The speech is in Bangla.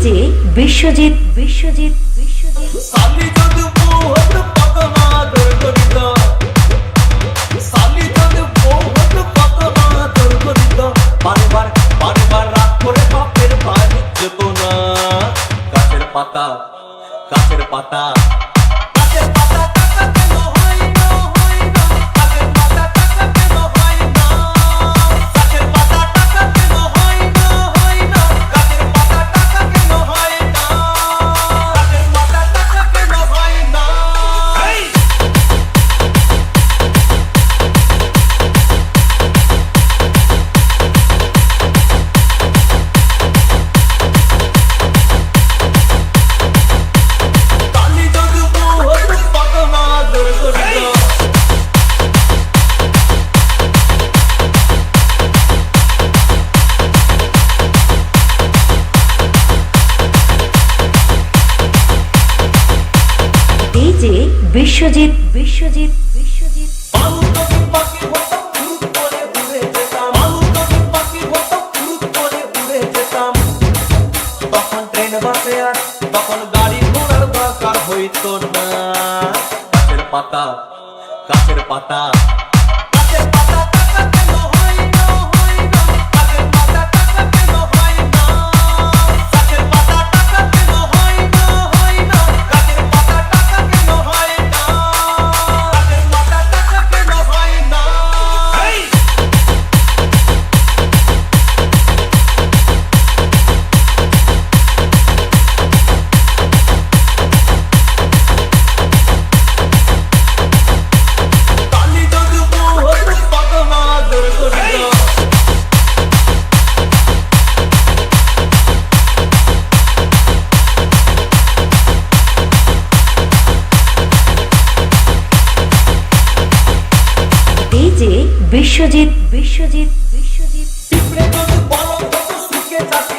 ডিজে বিশ্বজিৎ বিশ্বজিৎ বিশ্বজিৎ সালি যদি বহুত পাগলা তোর করিত সালি যদি বহুত পাগলা তোর করিত বারবার বারবার রাগ করে বাপের বাড়ি যেত না গাছের পাতা গাছের পাতা গাছের পাতা টাকা কেন হয় না গাছের পাতা টাকা কেন হয় না গাছের পাতা টাকা কেন হয় না গাছের পাতা টাকা কেন হয় না গাছের পাতা টাকা কেন হয় না কালি যদি বহুত পাগলা তোর করিত ডিজে বিশ্বজিৎ বিশ্বজিৎ বিশ্বজিৎ বালু যদি পাখি হতো ফুরুত করে উড়ে যেতাম বালু যদি পাখি হতো ফুরুত করে উড়ে যেতাম তখন ট্রেন বাসে আর তখন গাড়ি ঘোড়ার দরকার হইতো না গাছের পাতা গাছের পাতা গাছের পাতা টাকা কেন হয় না গাছের পাতা টাকা কেন হয় না গাছের পাতা টাকা কেন হয় না গাছের পাতা টাকা কেন হয় না গাছের পাতা টাকা কেন হয় না কালি যদি বহুত পাগলা তোর করিত ডিজে বিশ্বজিৎ বিশ্বজিৎ বিশ্বজিৎ পিঁপড়ে যদি বড় হতো শুকে যাচ্ছে